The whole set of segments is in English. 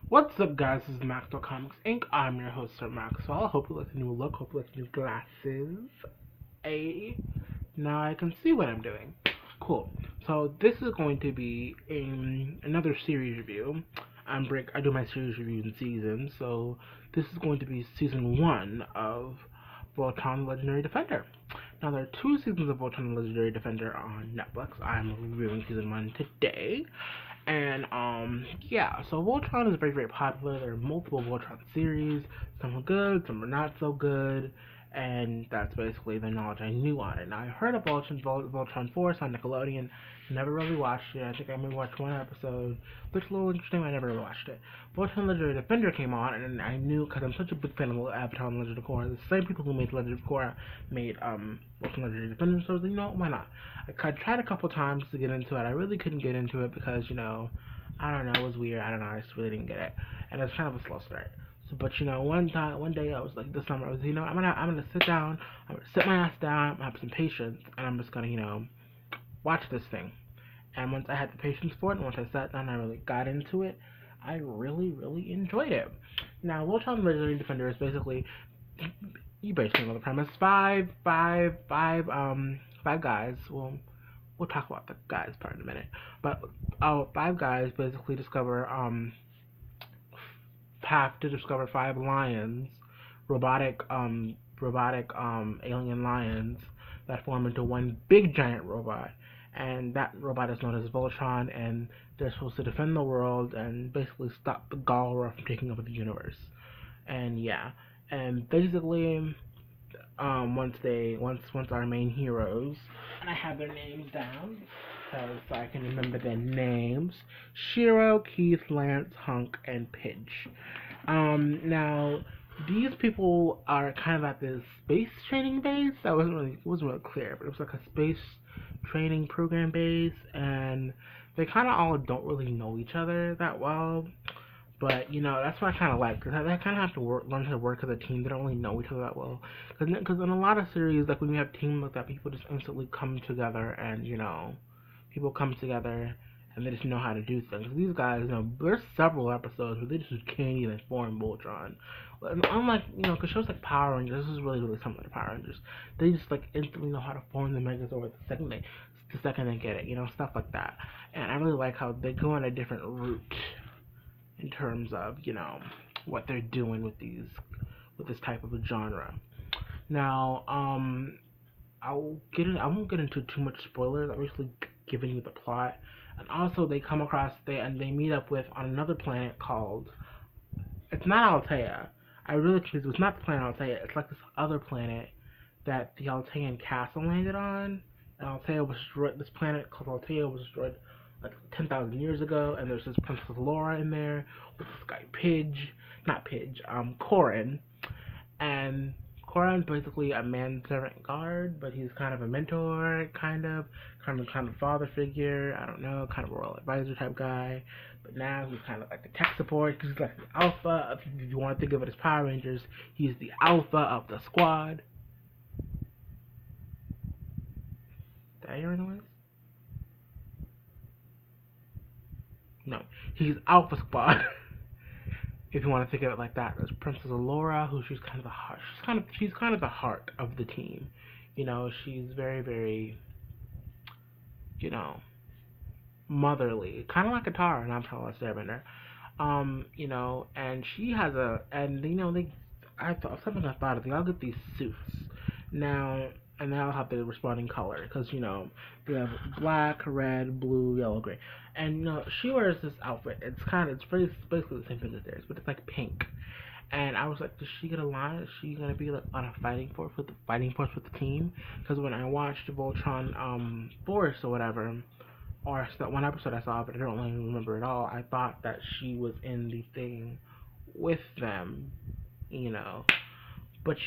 What's up, guys? This is Maxwell Comics Inc. I'm your host, Sir Maxwell. Hope you like the new look. Hope you like the new glasses. Now I can see what I'm doing. Cool. So this is going to be another series review. I do my series review in seasons, so this is going to be season 1 of Voltron Legendary Defender. Now there are 2 seasons of Voltron Legendary Defender on Netflix. I'm reviewing season 1 today. And yeah, so Voltron is very, very popular. There are multiple Voltron series. Some are good, some are not so good, and that's basically the knowledge I knew on it. Now I heard of Voltron Force on Nickelodeon. Never really watched it. I think I maybe watched one episode. Looked a little interesting, but I never really watched it. Voltron Legendary Defender came on, and I knew, because I'm such a big fan of Avatar and Legend of Korra, the same people who made Legend of Korra made Voltron Legendary Defender, so I was like, you know, why not? I tried a couple times to get into it. I really couldn't get into it because, I don't know, it was weird. I don't know, I just really didn't get it. And it was kind of a slow start. So, but one day I was like, this summer, I was, I'm gonna sit down, I'm gonna sit my ass down, have some patience, and I'm just gonna, watch this thing. And once I had the patience for it, and once I sat down and I really got into it, I really, really enjoyed it. Now, Voltron Legendary Defender is basically, you basically know the premise. Five guys. Well, we'll talk about the guys part in a minute. But 5 guys basically have to discover 5 lions, robotic alien lions that form into one big giant robot, and that robot is known as Voltron, and they're supposed to defend the world and basically stop the Galra from taking over the universe. And yeah, and basically, once our main heroes, and I have their names down, so I can remember their names: Shiro, Keith, Lance, Hunk, and Pidge. Now these people are kind of at this space training base. That wasn't really clear, but it was like a space training program base, and they kind of all don't really know each other that well. But that's what I kind of like, because I kind of have to learn how to work as a team. They don't really know each other that well. Because in a lot of series, like when you have teams like that, people just instantly come together, and people come together and they just know how to do things. These guys, there's several episodes where they just can't even form Voltron. Unlike, because shows like Power Rangers, this is really, really similar to Power Rangers. They just like instantly know how to form the Megazord the second they get it, stuff like that. And I really like how they go on a different route in terms of what they're doing with this type of a genre. Now, I won't get into too much spoilers. I'm basically giving you the plot, and also they meet up with on another planet called, it's not Altea. I really confused. It's not the planet Altea. It's like this other planet that the Altean castle landed on. And Altea was destroyed. This planet called Altea was destroyed like 10,000 years ago, and there's this Princess Laura in there with this guy Corin, and Corin's basically a manservant guard, but he's kind of a mentor, kind of father figure. I don't know, kind of a royal advisor type guy. But now he's kind of like the tech support, because he's like the alpha. If you want to think of it as Power Rangers, he's the alpha of the squad. Did I hear a noise? No, he's Alpha Squad. If you want to think of it like that, there's Princess Laura, who she's kind of the heart. She's kind of the heart of the team. She's very, very, motherly, kind of like a Tara, and I'm talking about Airbender. And she has I thought something I thought of. They all get these suits now, and they all have the responding color, because they have black, red, blue, yellow, gray, and she wears this outfit. It's basically the same thing as theirs, but it's like pink. And I was like, does she get a line? Is she gonna be like on a fighting force with the team? Because when I watched Voltron Force or whatever, or that one episode I saw, but I don't really remember it all, I thought that she was in the thing with them, you know. But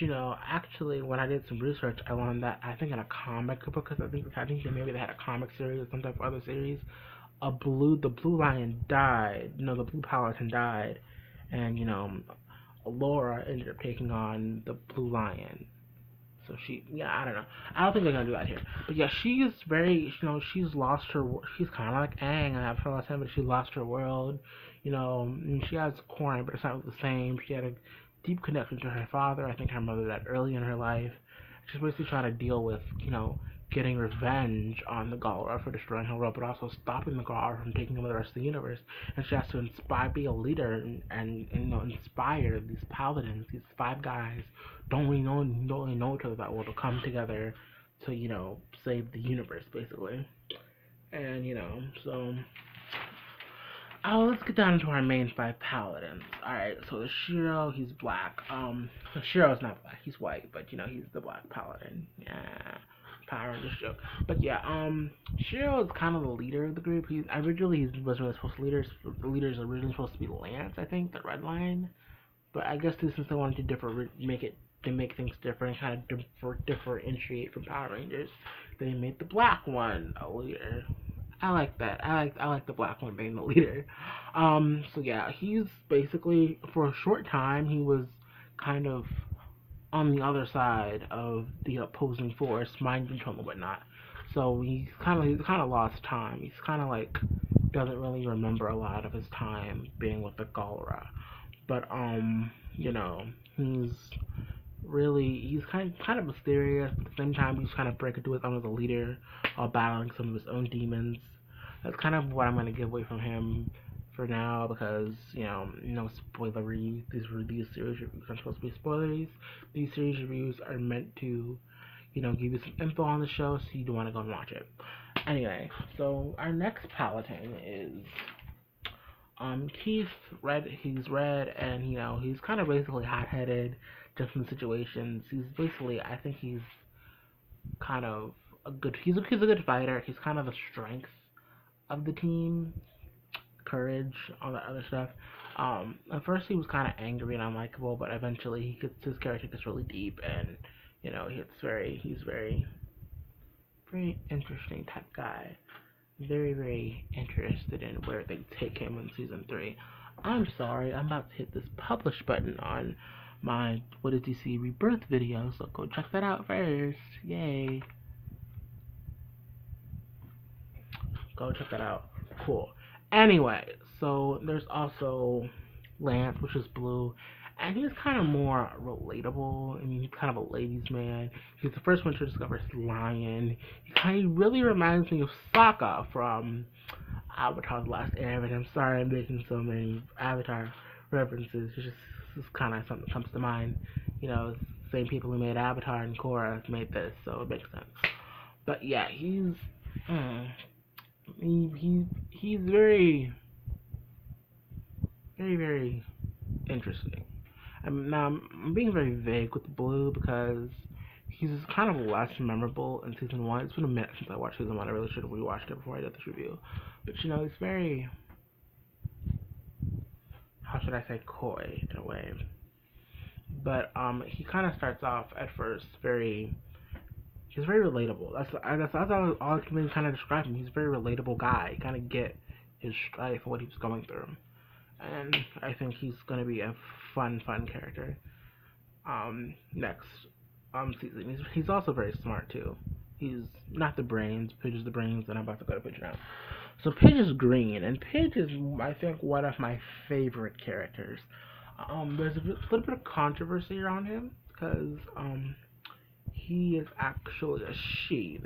actually, when I did some research, I learned that I think in a comic book, because I think that maybe they had a comic series or some type of other series, the blue lion died. The blue paladin died, and Laura ended up taking on the blue lion. So I don't know. I don't think they're gonna do that here. But yeah, she is very, she's lost her. She's kind of like Aang. I have her last time, but she lost her world. You know, and she has Corin, but it's not the same. She had a deep connection to her father. I think her mother died early in her life. She's basically trying to deal with, getting revenge on the Galra for destroying her world, but also stopping the Galra from taking over the rest of the universe. And she has to inspire, be a leader, and inspire these paladins, these five guys, don't really know each other that well, to come together to, save the universe, basically. And, so let's get down to our main five paladins. Alright, so the Shiro, he's black. The Shiro's not black, he's white, but he's the black paladin. Yeah. Power Rangers joke. But yeah, Shiro is kind of the leader of the group. He wasn't really supposed to lead. The leader's originally supposed to be Lance, I think, the Red Line. But I guess since they wanted to make things different, kind of differentiate from Power Rangers, they made the black one a leader. I like that. I like the black one being the leader. So yeah, he's basically, for a short time, he was kind of on the other side of the opposing force, mind control and whatnot. So he's kind of lost time. He's kind of like doesn't really remember a lot of his time being with the Galra. But he's he's kind of mysterious. But at the same time, he's kind of breaking through his own as a leader while battling some of his own demons. That's kind of what I'm gonna give away from him for now, because no spoilery. These series reviews aren't supposed to be spoilers. These series reviews are meant to give you some info on the show, so you do want to go and watch it. Anyway, so our next paladin is Keith. He's red, and he's kind of basically hot-headed, different situations. He's basically, I think he's kind of he's a good fighter. He's kind of the strength of the team, courage, all that other stuff. At first he was kind of angry and unlikable, but eventually his character gets really deep, and he's very, very interesting type guy. Very, very interested in where they take him in season 3. I'm sorry, I'm about to hit this publish button on my What Did You See Rebirth video, so go check that out first. Yay. Go check that out. Cool. Anyway, so there's also Lance, which is blue, and he's kind of more relatable. I mean, he's kind of a ladies' man. He's the first one to discover his lion. He really reminds me of Sokka from Avatar's Last Airbender. I'm sorry I'm making so many Avatar references. It's kind of something that comes to mind. Same people who made Avatar and Korra made this, so it makes sense. But yeah, he's very, very, very interesting. I'm being very vague with blue because he's kind of less memorable in season 1. It's been a minute since I watched season 1. I really should have rewatched it before I did this review. But it's very, how should I say, coy in a way. But he kind of starts off at first he's very relatable. That's all I can really kind of describe him. He's a very relatable guy. You kind of get his strife and what he was going through, and I think he's gonna be a fun character. Next season, he's also very smart too. He's not the brains. Pidge is the brains, and I'm about to go to Pidge now. So Pidge is green, and Pidge is, I think, one of my favorite characters. There's a little bit of controversy around him because he is actually a she.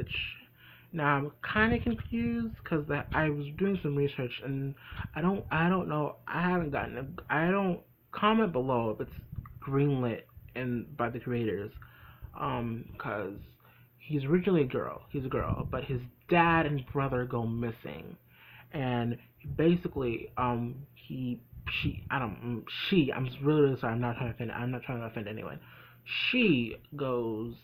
Now I'm kind of confused because I was doing some research, and I don't know. I don't comment below if it's greenlit and by the creators, because he's originally a girl. He's a girl, but his dad and brother go missing, and basically I'm really sorry. I'm not trying to offend anyone. She goes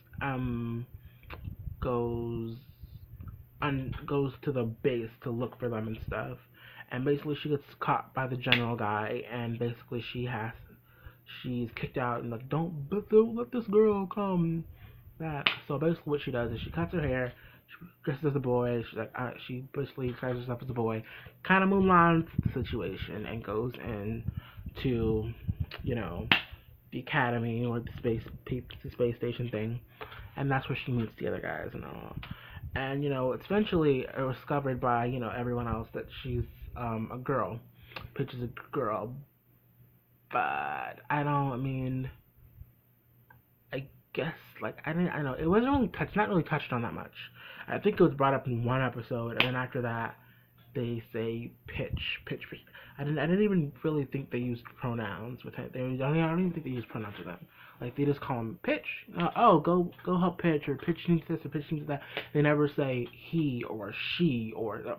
to the base to look for them and stuff, and basically she gets caught by the general guy, and basically she's kicked out, and like, don't let this girl come back. So basically what she does is she cuts her hair, she dresses as a boy, she basically tries herself as a boy, kind of moonlights the situation, and goes in to the academy or the space station thing, and that's where she meets the other guys and all. And it's eventually discovered by everyone else that she's a girl. Pitch is a girl, but I guess, like, I know, it wasn't really not really touched on that much. I think it was brought up in one episode, and then after that, they say pitch. I didn't even really think they used pronouns with it. I don't even think they used pronouns with them. Like, they just call him pitch. Go help pitch, or pitch needs this, or pitch needs that. They never say he or she, or at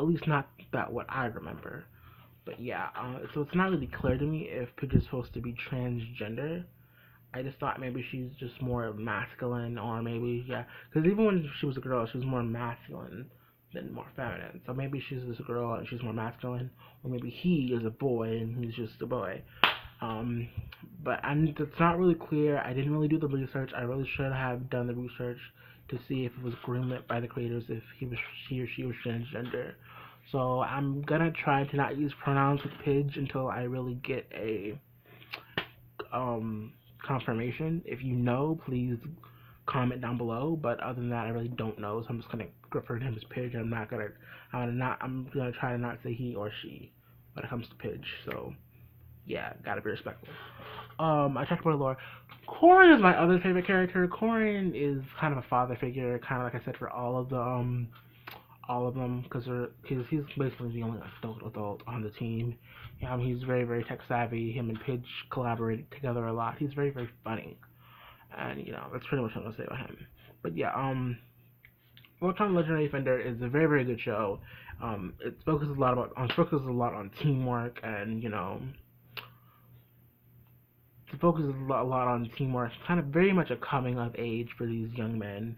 least not that what I remember. But yeah, so it's not really clear to me if Pitch is supposed to be transgender. I just thought maybe she's just more masculine, or maybe, yeah, because even when she was a girl, she was more masculine than more feminine. So maybe she's this girl and she's more masculine, or maybe he is a boy and he's just a boy. But it's not really clear. I didn't really do the research. I really should have done the research to see if it was greenlit by the creators, if he or she was transgender. So I'm gonna try to not use pronouns with Pidge until I really get a confirmation. If you know, please comment down below. But other than that, I really don't know. So I'm just gonna refer to him as Pidge. I'm gonna try to not say he or she when it comes to Pidge. So yeah, gotta be respectful. I talked about the lore. Corin is my other favorite character. Corin is kind of a father figure, kind of like I said for all of them, because he's basically the only adult on the team. He's very, very tech savvy. Him and Pidge collaborate together a lot. He's very, very funny, and that's pretty much what I'm gonna say about him. But yeah, Voltron Legendary Defender is a very, very good show. It focuses a lot on teamwork, and it focuses a lot on teamwork. It's kind of very much a coming of age for these young men.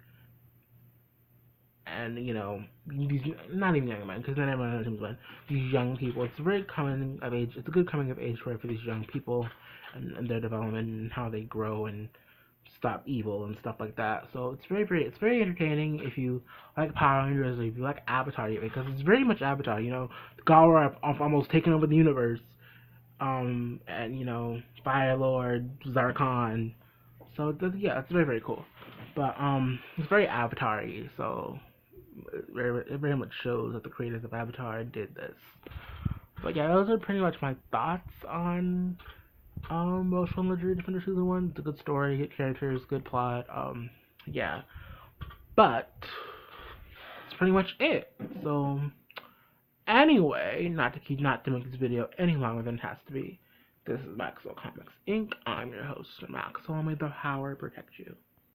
And these, not even young men, because not everyone knows men. These young people. It's a very coming of age. It's a good coming of age story for these young people and their development and how they grow and stop evil and stuff like that. So it's very entertaining if you like Power Rangers, or if you like Avatar, because it's very much Avatar. Gara almost taking over the universe. And Fire Lord, Zarkon. So it's very, very cool. But it's very Avatar-y, so it very much shows that the creators of Avatar did this. But yeah, those are pretty much my thoughts on Voltron Legendary Defender Season 1. It's a good story, good characters, good plot. Yeah. But that's pretty much it. So anyway, not to make this video any longer than it has to be, this is Maxwell Comics Inc. I'm your host, Maxwell. May the power protect you.